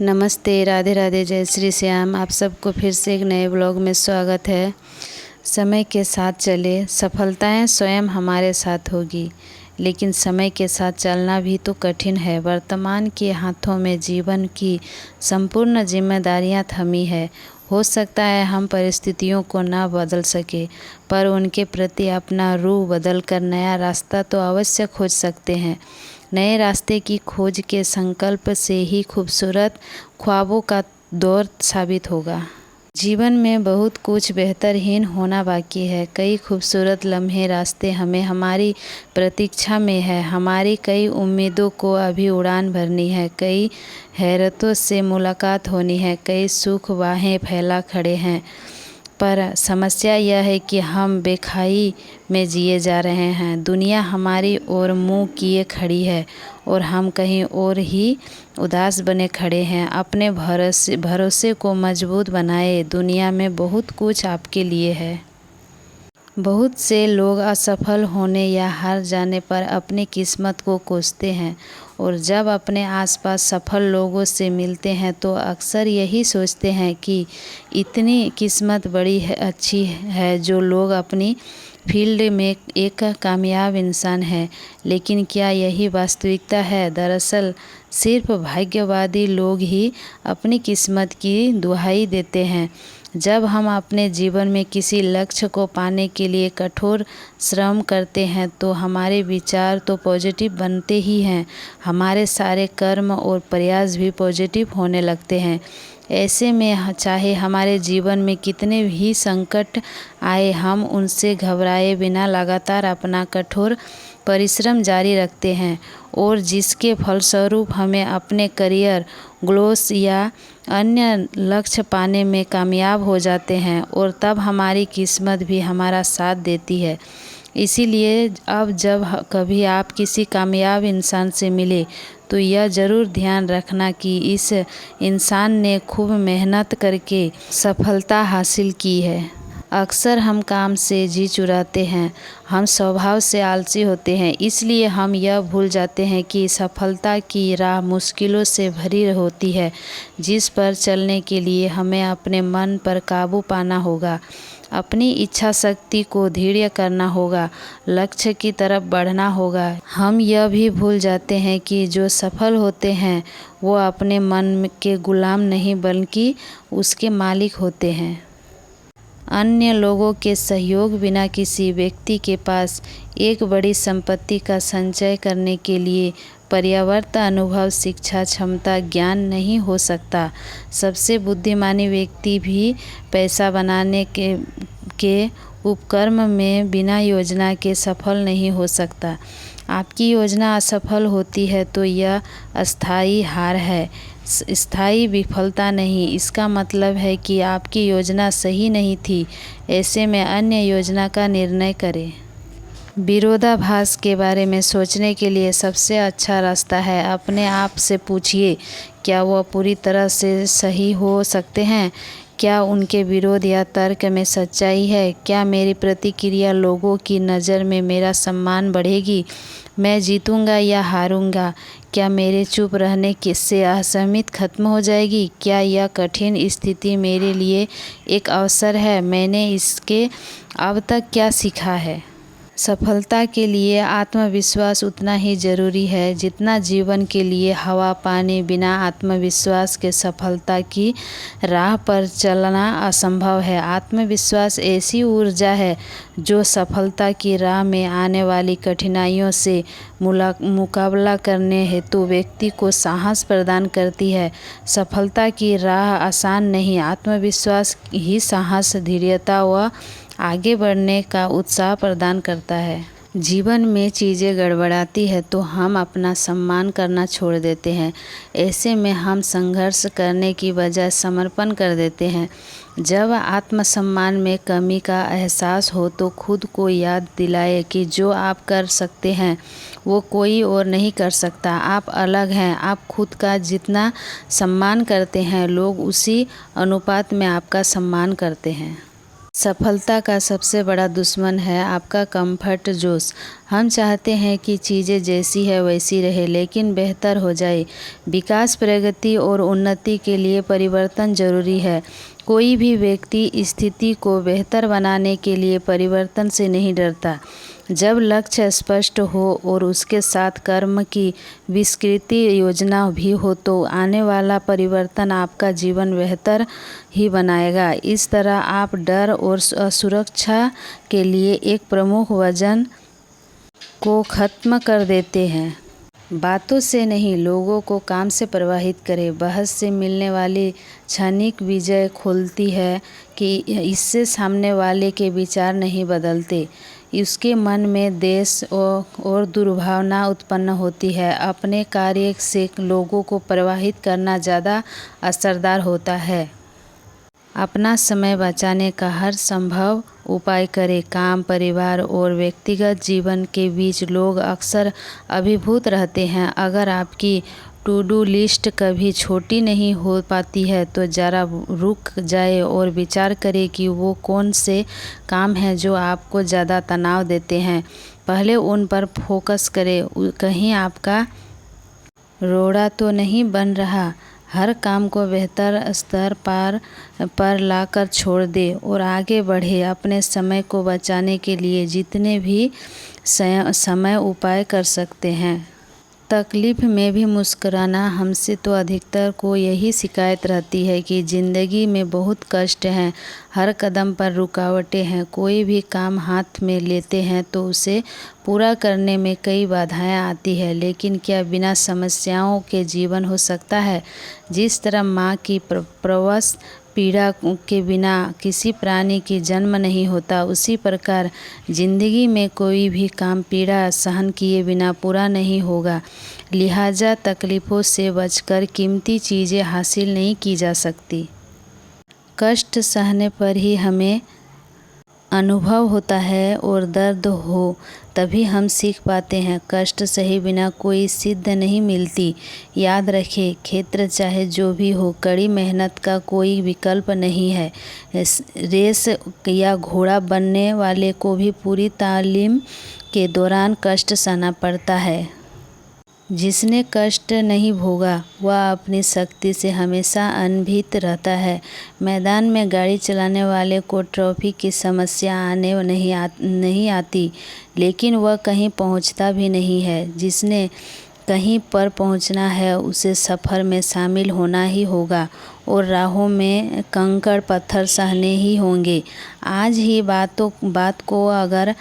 नमस्ते, राधे राधे, जय श्री श्याम। आप सबको फिर से एक नए ब्लॉग में स्वागत है। समय के साथ चले, सफलताएं स्वयं हमारे साथ होगी, लेकिन समय के साथ चलना भी तो कठिन है। वर्तमान के हाथों में जीवन की संपूर्ण जिम्मेदारियां थमी है। हो सकता है हम परिस्थितियों को ना बदल सके, पर उनके प्रति अपना रूख बदल कर नया रास्ता तो अवश्य खोज सकते हैं। नए रास्ते की खोज के संकल्प से ही खूबसूरत ख्वाबों का दौर साबित होगा। जीवन में बहुत कुछ बेहतरहीन होना बाकी है। कई खूबसूरत लम्हे रास्ते हमें हमारी प्रतीक्षा में है। हमारी कई उम्मीदों को अभी उड़ान भरनी है। कई हैरतों से मुलाकात होनी है। कई सुख बाहें फैला खड़े हैं। पर समस्या यह है कि हम बेखाई में जिए जा रहे हैं। दुनिया हमारी ओर मुंह किए खड़ी है और हम कहीं और ही उदास बने खड़े हैं। अपने भरोसे को मजबूत बनाए। दुनिया में बहुत कुछ आपके लिए है। बहुत से लोग असफल होने या हार जाने पर अपनी किस्मत को कोसते हैं, और जब अपने आसपास सफल लोगों से मिलते हैं तो अक्सर यही सोचते हैं कि इतनी किस्मत बड़ी अच्छी है जो लोग अपनी फील्ड में एक कामयाब इंसान है। लेकिन क्या यही वास्तविकता है? दरअसल सिर्फ भाग्यवादी लोग ही अपनी किस्मत की दुहाई देते हैं। जब हम अपने जीवन में किसी लक्ष्य को पाने के लिए कठोर श्रम करते हैं तो हमारे विचार तो पॉजिटिव बनते ही हैं, हमारे सारे कर्म और प्रयास भी पॉजिटिव होने लगते हैं। ऐसे में चाहे हमारे जीवन में कितने भी संकट आए, हम उनसे घबराए बिना लगातार अपना कठोर परिश्रम जारी रखते हैं, और जिसके फलस्वरूप हमें अपने करियर गोल्स या अन्य लक्ष्य पाने में कामयाब हो जाते हैं, और तब हमारी किस्मत भी हमारा साथ देती है। इसीलिए अब जब कभी आप किसी कामयाब इंसान से मिले तो यह ज़रूर ध्यान रखना कि इस इंसान ने खूब मेहनत करके सफलता हासिल की है। अक्सर हम काम से जी चुराते हैं, हम स्वभाव से आलसी होते हैं, इसलिए हम यह भूल जाते हैं कि सफलता की राह मुश्किलों से भरी होती है, जिस पर चलने के लिए हमें अपने मन पर काबू पाना होगा, अपनी इच्छा शक्ति को दृढ़ करना होगा, लक्ष्य की तरफ बढ़ना होगा। हम यह भी भूल जाते हैं कि जो सफल होते हैं वो अपने मन के गुलाम नहीं बल्कि उसके मालिक होते हैं। अन्य लोगों के सहयोग बिना किसी व्यक्ति के पास एक बड़ी संपत्ति का संचय करने के लिए पर्याप्त अनुभव, शिक्षा, क्षमता, ज्ञान नहीं हो सकता। सबसे बुद्धिमानी व्यक्ति भी पैसा बनाने के उपक्रम में बिना योजना के सफल नहीं हो सकता। आपकी योजना असफल होती है तो यह अस्थायी हार है, स्थायी विफलता नहीं। इसका मतलब है कि आपकी योजना सही नहीं थी। ऐसे में अन्य योजना का निर्णय करें। विरोधाभास के बारे में सोचने के लिए सबसे अच्छा रास्ता है अपने आप से पूछिए, क्या वह पूरी तरह से सही हो सकते हैं? क्या उनके विरोध या तर्क में सच्चाई है? क्या मेरी प्रतिक्रिया लोगों की नज़र में मेरा सम्मान बढ़ेगी? मैं जीतूंगा या हारूंगा? क्या मेरे चुप रहने से असहमति खत्म हो जाएगी? क्या यह कठिन स्थिति मेरे लिए एक अवसर है? मैंने इसके अब तक क्या सीखा है? सफलता के लिए आत्मविश्वास उतना ही ज़रूरी है जितना जीवन के लिए हवा पानी। बिना आत्मविश्वास के सफलता की राह पर चलना असंभव है। आत्मविश्वास ऐसी ऊर्जा है जो सफलता की राह में आने वाली कठिनाइयों से मुकाबला करने हेतु व्यक्ति को साहस प्रदान करती है। सफलता की राह आसान नहीं, आत्मविश्वास ही साहस, धैर्यता व आगे बढ़ने का उत्साह प्रदान करता है। जीवन में चीज़ें गड़बड़ाती है तो हम अपना सम्मान करना छोड़ देते हैं। ऐसे में हम संघर्ष करने की बजाय समर्पण कर देते हैं। जब आत्मसम्मान में कमी का एहसास हो तो खुद को याद दिलाए कि जो आप कर सकते हैं वो कोई और नहीं कर सकता। आप अलग हैं। आप खुद का जितना सम्मान करते हैं, लोग उसी अनुपात में आपका सम्मान करते हैं। सफलता का सबसे बड़ा दुश्मन है आपका कंफर्ट जोश। हम चाहते हैं कि चीज़ें जैसी है वैसी रहे, लेकिन बेहतर हो जाए। विकास, प्रगति और उन्नति के लिए परिवर्तन जरूरी है। कोई भी व्यक्ति स्थिति को बेहतर बनाने के लिए परिवर्तन से नहीं डरता। जब लक्ष्य स्पष्ट हो और उसके साथ कर्म की विस्तृत योजना भी हो तो आने वाला परिवर्तन आपका जीवन बेहतर ही बनाएगा। इस तरह आप डर और असुरक्षा के लिए एक प्रमुख वजन को खत्म कर देते हैं। बातों से नहीं, लोगों को काम से प्रभावित करें। बहस से मिलने वाली क्षणिक विजय खोलती है कि इससे सामने वाले के विचार नहीं बदलते। उसके मन में द्वेष और दुर्भावना उत्पन्न होती है। अपने कार्य से लोगों को प्रभावित करना ज़्यादा असरदार होता है। अपना समय बचाने का हर संभव उपाय करें। काम, परिवार और व्यक्तिगत जीवन के बीच लोग अक्सर अभिभूत रहते हैं। अगर आपकी टू डू लिस्ट कभी छोटी नहीं हो पाती है तो ज़रा रुक जाए और विचार करें कि वो कौन से काम हैं जो आपको ज़्यादा तनाव देते हैं। पहले उन पर फोकस करें। कहीं आपका रोड़ा तो नहीं बन रहा। हर काम को बेहतर स्तर पर लाकर छोड़ दे और आगे बढ़े। अपने समय को बचाने के लिए जितने भी समय उपाय कर सकते हैं। तकलीफ़ में भी मुस्कुराना। हमसे तो अधिकतर को यही शिकायत रहती है कि ज़िंदगी में बहुत कष्ट हैं, हर कदम पर रुकावटें हैं। कोई भी काम हाथ में लेते हैं तो उसे पूरा करने में कई बाधाएं आती है, लेकिन क्या बिना समस्याओं के जीवन हो सकता है? जिस तरह माँ की प्रसव पीड़ा के बिना किसी प्राणी की जन्म नहीं होता, उसी प्रकार जिंदगी में कोई भी काम पीड़ा सहन किए बिना पूरा नहीं होगा। लिहाजा तकलीफ़ों से बचकर कीमती चीज़ें हासिल नहीं की जा सकती। कष्ट सहने पर ही हमें अनुभव होता है और दर्द हो तभी हम सीख पाते हैं। कष्ट सहे बिना कोई सिद्ध नहीं मिलती। याद रखें, क्षेत्र चाहे जो भी हो, कड़ी मेहनत का कोई विकल्प नहीं है। रेस या घोड़ा बनने वाले को भी पूरी तालीम के दौरान कष्ट सहना पड़ता है। जिसने कष्ट नहीं भोगा वह अपनी शक्ति से हमेशा अनभित रहता है। मैदान में गाड़ी चलाने वाले को ट्रॉफी की समस्या आने नहीं आती, लेकिन वह कहीं पहुंचता भी नहीं है। जिसने कहीं पर पहुंचना है उसे सफ़र में शामिल होना ही होगा और राहों में कंकड़ पत्थर सहने ही होंगे। आज ही बात को अगर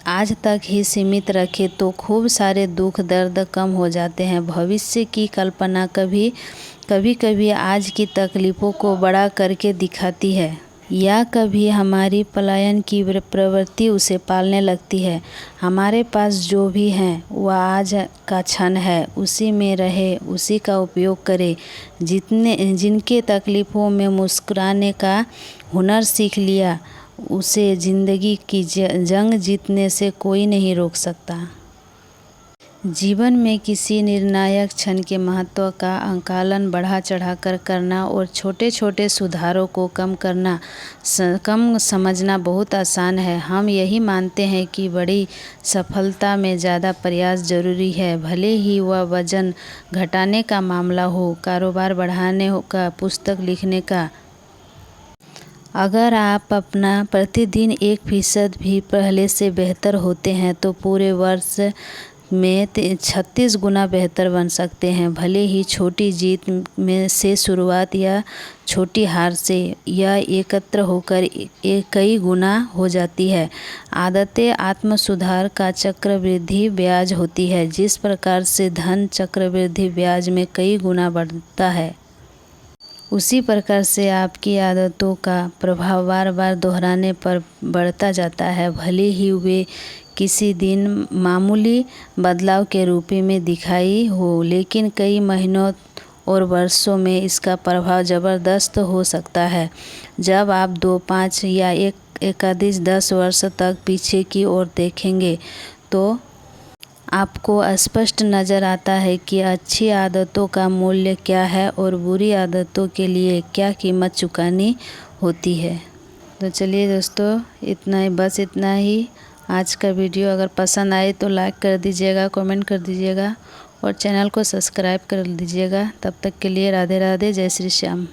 आज तक ही सीमित रखे तो खूब सारे दुख दर्द कम हो जाते हैं। भविष्य की कल्पना कभी आज की तकलीफ़ों को बड़ा करके दिखाती है, या कभी हमारी पलायन की प्रवृत्ति उसे पालने लगती है। हमारे पास जो भी है वह आज का क्षण है, उसी में रहे, उसी का उपयोग करें। जिनके तकलीफ़ों में मुस्कुराने का हुनर सीख लिया, उसे ज़िंदगी की जंग जीतने से कोई नहीं रोक सकता। जीवन में किसी निर्णायक क्षण के महत्व का आकलन बढ़ा चढ़ाकर करना और छोटे छोटे सुधारों को कम समझना बहुत आसान है। हम यही मानते हैं कि बड़ी सफलता में ज़्यादा प्रयास जरूरी है, भले ही वह वजन घटाने का मामला हो, कारोबार बढ़ाने का, पुस्तक लिखने का। अगर आप अपना प्रतिदिन 1% भी पहले से बेहतर होते हैं तो पूरे वर्ष में 36 गुना बेहतर बन सकते हैं। भले ही छोटी जीत में से शुरुआत या छोटी हार से यह एकत्र होकर कई गुना हो जाती है। आदतें आत्म सुधार का चक्रवृद्धि ब्याज होती है। जिस प्रकार से धन चक्रवृद्धि ब्याज में कई गुना बढ़ता है, उसी प्रकार से आपकी आदतों का प्रभाव बार बार दोहराने पर बढ़ता जाता है। भले ही वे किसी दिन मामूली बदलाव के रूप में दिखाई हो, लेकिन कई महीनों और वर्षों में इसका प्रभाव ज़बरदस्त हो सकता है। जब आप 2, 5 या 10 वर्ष तक पीछे की ओर देखेंगे तो आपको स्पष्ट नज़र आता है कि अच्छी आदतों का मूल्य क्या है और बुरी आदतों के लिए क्या कीमत चुकानी होती है। तो चलिए दोस्तों, इतना ही आज का वीडियो। अगर पसंद आए तो लाइक कर दीजिएगा, कमेंट कर दीजिएगा और चैनल को सब्सक्राइब कर दीजिएगा। तब तक के लिए राधे राधे, जय श्री श्याम।